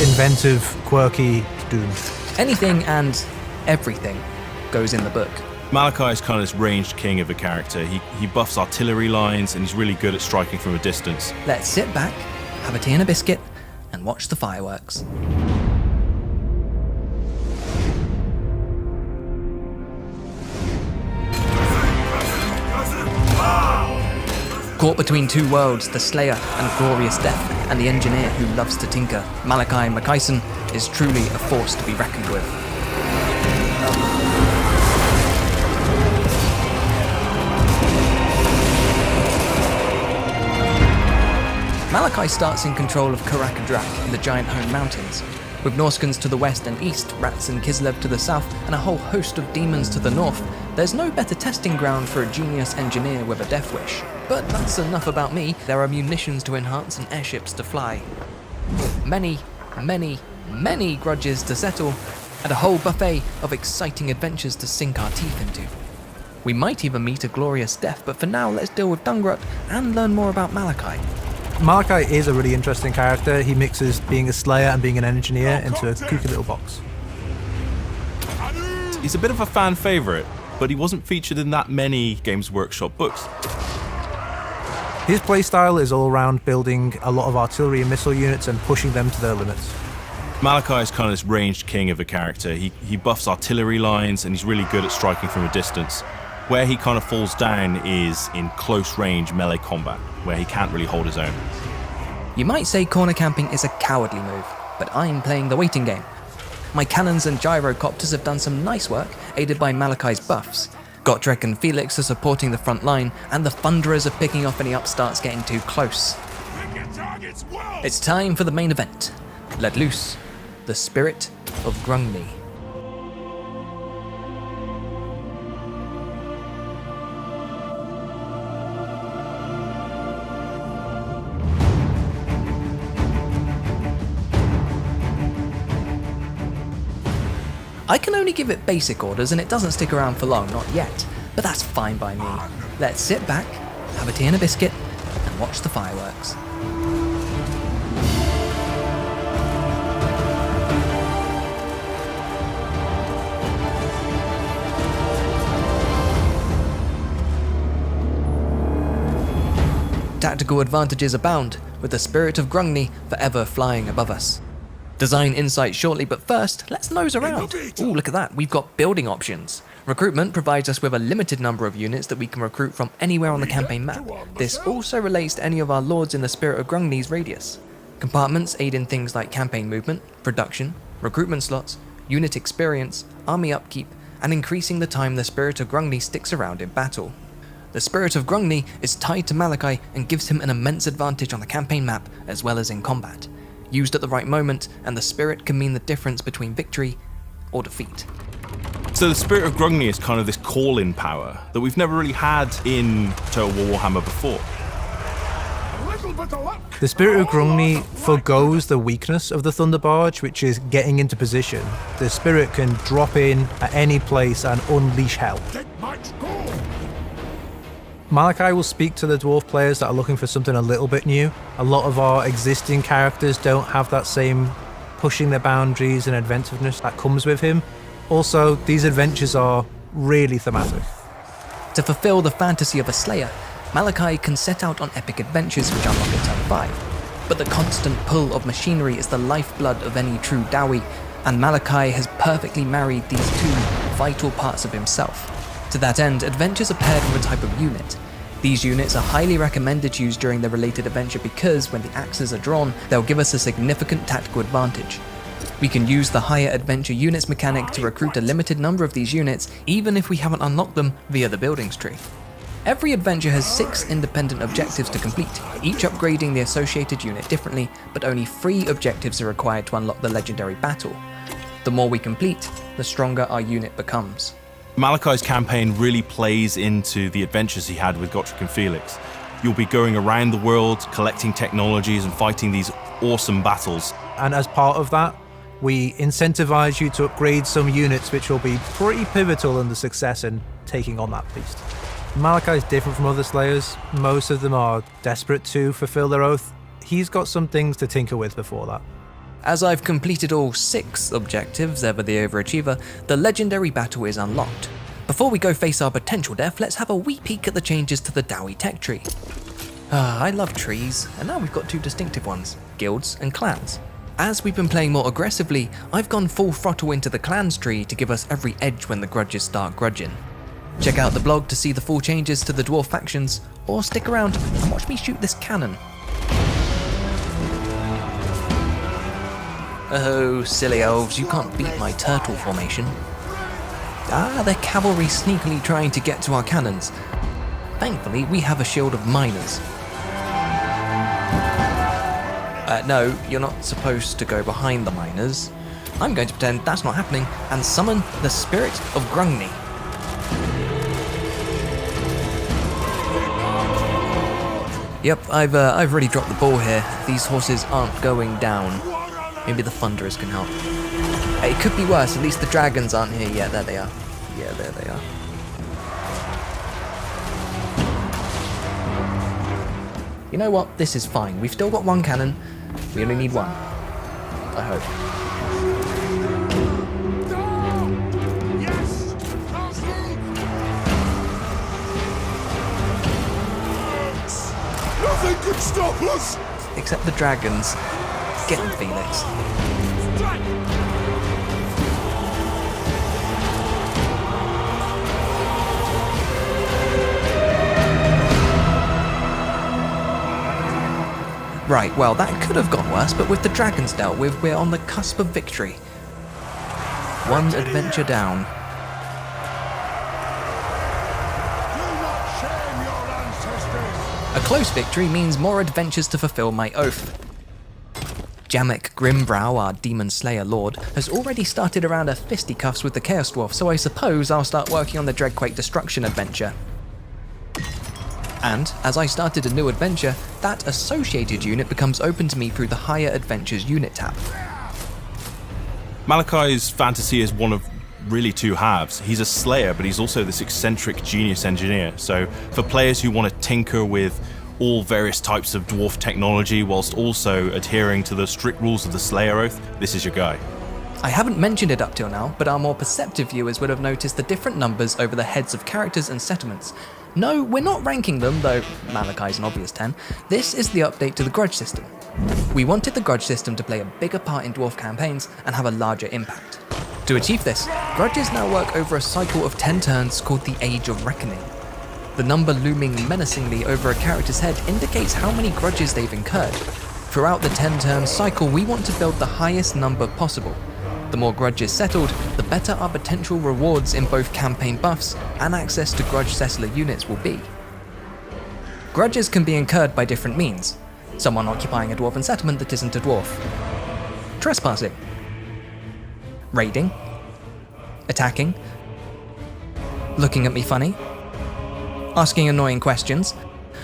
inventive, quirky Doom. Anything and everything goes in the book. Malakai is kind of this ranged king of a character. He buffs artillery lines and he's really good at striking from a distance. Let's sit back, have a tea and a biscuit, and watch the fireworks. Caught between two worlds, the Slayer and Glorious Death, and the engineer who loves to tinker, Malakai Makaisson is truly a force to be reckoned with. Malakai starts in control of Karakadrak in the Giant Home Mountains, with Norskans to the west and east, Rats and Kislev to the south, and a whole host of demons to the north. There's no better testing ground for a genius engineer with a death wish. But that's enough about me. There are munitions to enhance and airships to fly. Many grudges to settle, and a whole buffet of exciting adventures to sink our teeth into. We might even meet a glorious death, but for now let's deal with Dungrut and learn more about Malakai. Malakai is a really interesting character. He mixes being a slayer and being an engineer into a kooky little box. He's a bit of a fan favourite, but he wasn't featured in that many Games Workshop books. His playstyle is all around building a lot of artillery and missile units and pushing them to their limits. Malakai is kind of this ranged king of a character. He buffs artillery lines and he's really good at striking from a distance. Where he kind of falls down is in close range melee combat, where he can't really hold his own. You might say corner camping is a cowardly move, but I'm playing the waiting game. My cannons and gyrocopters have done some nice work, aided by Malakai's buffs. Gotrek and Felix are supporting the front line, and the Thunderers are picking off any upstarts getting too close. It's time for the main event. Let loose the spirit of Grungni. I can only give it basic orders and it doesn't stick around for long, not yet, but that's fine by me. Let's sit back, have a tea and a biscuit, and watch the fireworks. Tactical advantages abound, with the spirit of Grungni forever flying above us. Design insight shortly, but first, let's nose around. Ooh, look at that, we've got building options. Recruitment provides us with a limited number of units that we can recruit from anywhere on the campaign map. This also relates to any of our lords in the Spirit of Grungni's radius. Compartments aid in things like campaign movement, production, recruitment slots, unit experience, army upkeep, and increasing the time the Spirit of Grungni sticks around in battle. The Spirit of Grungni is tied to Malakai and gives him an immense advantage on the campaign map as well as in combat. Used at the right moment, and the spirit can mean the difference between victory or defeat. So the Spirit of Grungni is kind of this call-in power that we've never really had in Total War Warhammer before. The Spirit of Grungni forgoes the weakness of the Thunder Barge, which is getting into position. The spirit can drop in at any place and unleash hell. Malakai will speak to the dwarf players that are looking for something a little bit new. A lot of our existing characters don't have that same pushing their boundaries and inventiveness that comes with him. Also, these adventures are really thematic. To fulfill the fantasy of a Slayer, Malakai can set out on epic adventures which unlock in turn 5. But the constant pull of machinery is the lifeblood of any true Dowie, and Malakai has perfectly married these two vital parts of himself. To that end, adventures are paired with a type of unit. These units are highly recommended to use during the related adventure because when the axes are drawn, they'll give us a significant tactical advantage. We can use the higher adventure units mechanic to recruit a limited number of these units, even if we haven't unlocked them via the buildings tree. Every adventure has 6 independent objectives to complete, each upgrading the associated unit differently, but only 3 objectives are required to unlock the legendary battle. The more we complete, the stronger our unit becomes. Malakai's campaign really plays into the adventures he had with Gotrek and Felix. You'll be going around the world, collecting technologies and fighting these awesome battles. And as part of that, we incentivize you to upgrade some units which will be pretty pivotal in the success in taking on that beast. Malakai is different from other Slayers. Most of them are desperate to fulfill their oath. He's got some things to tinker with before that. As I've completed all 6 objectives, ever the overachiever, the legendary battle is unlocked. Before we go face our potential death, let's have a wee peek at the changes to the Dowie tech tree. I love trees, and now we've got 2 distinctive ones, guilds and clans. As we've been playing more aggressively, I've gone full throttle into the clans tree to give us every edge when the grudges start grudging. Check out the blog to see the full changes to the dwarf factions, or stick around and watch me shoot this cannon. Oh, silly elves, you can't beat my turtle formation. They're cavalry sneakily trying to get to our cannons. Thankfully, we have a shield of miners. No, you're not supposed to go behind the miners. I'm going to pretend that's not happening and summon the spirit of Grungni. Yep, I've really dropped the ball here. These horses aren't going down. Maybe the Thunderers can help. It could be worse, at least the dragons aren't here yet. There they are. Yeah, there they are. You know what? This is fine. We've still got 1 cannon. We only need 1. I hope. Nothing could stop us! Except the dragons. Get them, Felix. Right, well, that could have gone worse, but with the dragons dealt with, we're on the cusp of victory. 1 adventure down. A close victory means more adventures to fulfill my oath. Jamek Grimbrow, our demon slayer lord, has already started around her fisticuffs with the Chaos Dwarf, so I suppose I'll start working on the Dreadquake Destruction adventure. And, as I started a new adventure, that associated unit becomes open to me through the Higher Adventures unit tab. Malakai's fantasy is one of really 2 halves. He's a slayer, but he's also this eccentric genius engineer. So for players who want to tinker with all various types of dwarf technology whilst also adhering to the strict rules of the Slayer Oath, this is your guy. I haven't mentioned it up till now, but our more perceptive viewers would have noticed the different numbers over the heads of characters and settlements. No, we're not ranking them, though Malakai's an obvious 10. This is the update to the Grudge system. We wanted the Grudge system to play a bigger part in dwarf campaigns and have a larger impact. To achieve this, Grudges now work over a cycle of 10 turns called the Age of Reckoning. The number looming menacingly over a character's head indicates how many grudges they've incurred. Throughout the 10-turn cycle, we want to build the highest number possible. The more grudges settled, the better our potential rewards in both campaign buffs and access to Grudge Cecily units will be. Grudges can be incurred by different means. Someone occupying a dwarven settlement that isn't a dwarf. Trespassing. Raiding. Attacking. Looking at me funny. Asking annoying questions.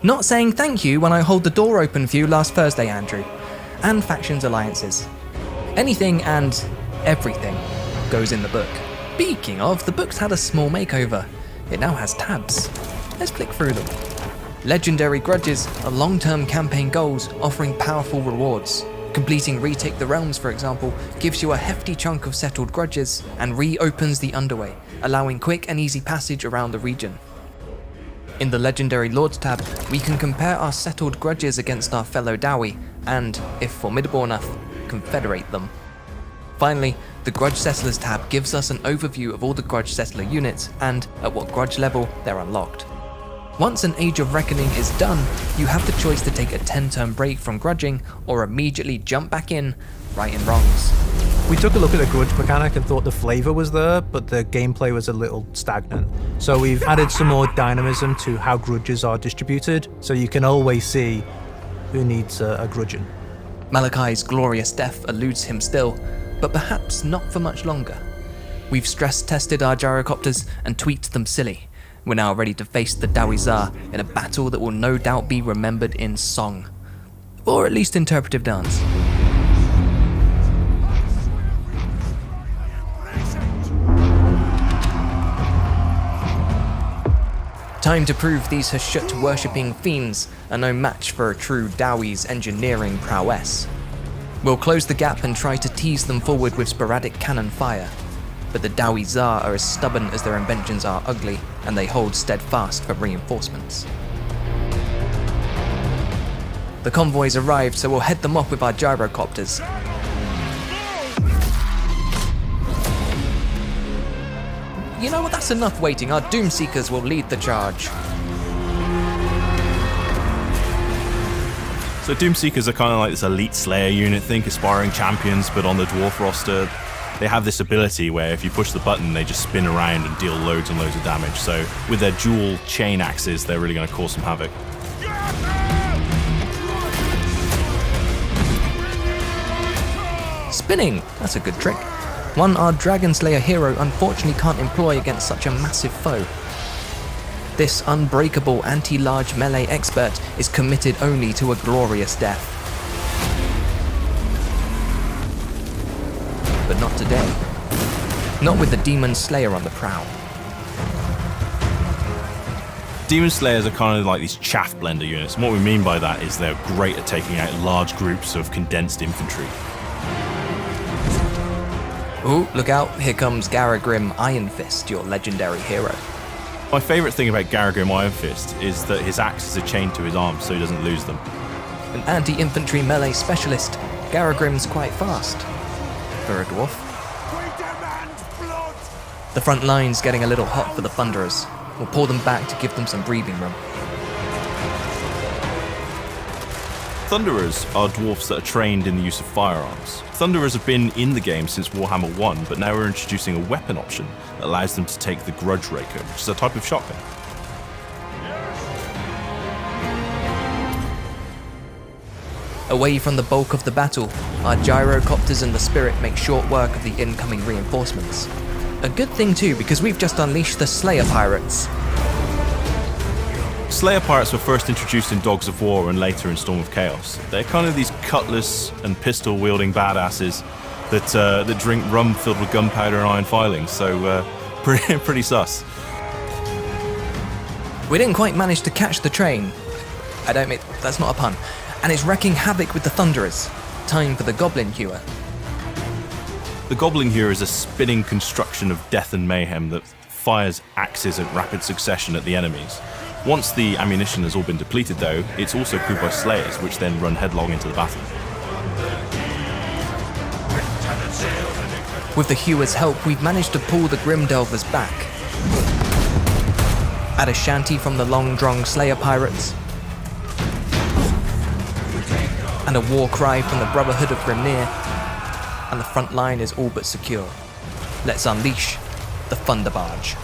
Not saying thank you when I hold the door open for you last Thursday, Andrew. And factions alliances. Anything and everything goes in the book. Speaking of, the book's had a small makeover. It now has tabs. Let's flick through them. Legendary Grudges are long-term campaign goals offering powerful rewards. Completing Retake the Realms, for example, gives you a hefty chunk of settled grudges and reopens the Underway, allowing quick and easy passage around the region. In the Legendary Lords tab, we can compare our settled grudges against our fellow Dowie, and, if formidable enough, confederate them. Finally, the Grudge Settlers tab gives us an overview of all the Grudge Settler units and at what grudge level they're unlocked. Once an Age of Reckoning is done, you have the choice to take a 10-turn break from grudging or immediately jump back in, righting wrongs. We took a look at the grudge mechanic and thought the flavour was there, but the gameplay was a little stagnant. So we've added some more dynamism to how grudges are distributed, so you can always see who needs a grudging. Malakai's glorious death eludes him still, but perhaps not for much longer. We've stress-tested our gyrocopters and tweaked them silly. We're now ready to face the Dowie Tsar in a battle that will no doubt be remembered in song. Or at least interpretive dance. Time to prove these Hashut-worshipping fiends are no match for a true Dowie's engineering prowess. We'll close the gap and try to tease them forward with sporadic cannon fire, but the Dowie Tsar are as stubborn as their inventions are ugly, and they hold steadfast for reinforcements. The convoys arrived, so we'll head them off with our gyrocopters. You know what, that's enough waiting. Our Doomseekers will lead the charge. So Doomseekers are kind of like this elite Slayer unit, think aspiring champions, but on the dwarf roster. They have this ability where if you push the button, they just spin around and deal loads and loads of damage. So with their dual chain axes, they're really going to cause some havoc. Spinning! That's a good trick. One our Dragon Slayer hero unfortunately can't employ against such a massive foe. This unbreakable anti-large melee expert is committed only to a glorious death. But not today. Not with the Demon Slayer on the prowl. Demon Slayers are kind of like these chaff blender units, and what we mean by that is they're great at taking out large groups of condensed infantry. Ooh, look out, here comes Garagrim Iron Fist, your legendary hero. My favourite thing about Garagrim Iron Fist is that his axes are chained to his arms so he doesn't lose them. An anti-infantry melee specialist, Garagrim's quite fast. For a dwarf. We demand blood! The front line's getting a little hot for the Thunderers. We'll pull them back to give them some breathing room. Thunderers are dwarfs that are trained in the use of firearms. Thunderers have been in the game since Warhammer 1, but now we're introducing a weapon option that allows them to take the Grudge Raker, which is a type of shotgun. Away from the bulk of the battle, our gyrocopters and the Spirit make short work of the incoming reinforcements. A good thing too, because we've just unleashed the Slayer Pirates. Slayer Pirates were first introduced in Dogs of War and later in Storm of Chaos. They're kind of these cutlass and pistol wielding badasses that drink rum filled with gunpowder and iron filings, so pretty sus. We didn't quite manage to catch the train. I don't mean, that's not a pun. And it's wreaking havoc with the Thunderers. Time for the Goblin Hewer. The Goblin here is a spinning construction of death and mayhem that fires axes at rapid succession at the enemies. Once the ammunition has all been depleted though, it's also crewed by Slayers, which then run headlong into the battle. With the Hewer's help, we've managed to pull the Grim Delvers back. Add a shanty from the long-drong Slayer Pirates, and a war cry from the Brotherhood of Grimnir, and the front line is all but secure. Let's unleash the Thunderbarge.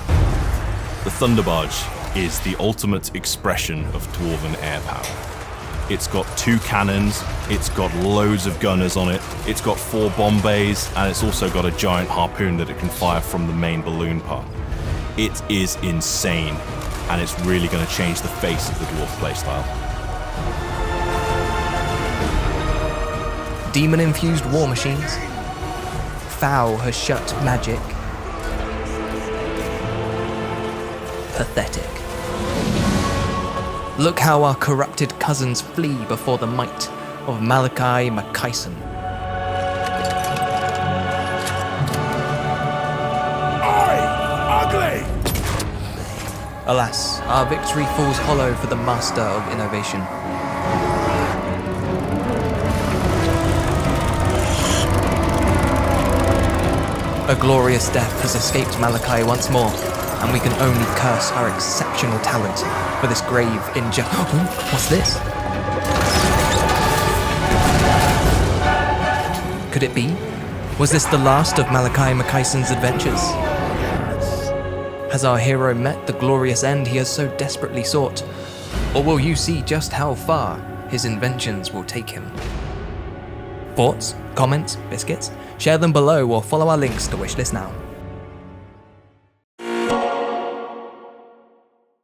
The Thunderbarge is the ultimate expression of Dwarven air power. It's got 2 cannons, it's got loads of gunners on it, it's got 4 bomb bays, and it's also got a giant harpoon that it can fire from the main balloon part. It is insane, and it's really going to change the face of the Dwarf playstyle. Demon-infused war machines. Foul has shut magic. Pathetic. Look how our corrupted cousins flee before the might of Malakai Makaisson. Oi! Ugly! Alas, our victory falls hollow for the master of innovation. A glorious death has escaped Malakai once more, and we can only curse our exceptional talent for this grave what's this? Could it be? Was this the last of Malakai Makaisson's adventures? Has our hero met the glorious end he has so desperately sought? Or will you see just how far his inventions will take him? Thoughts? Comments? Biscuits? Share them below or follow our links to wishlist now.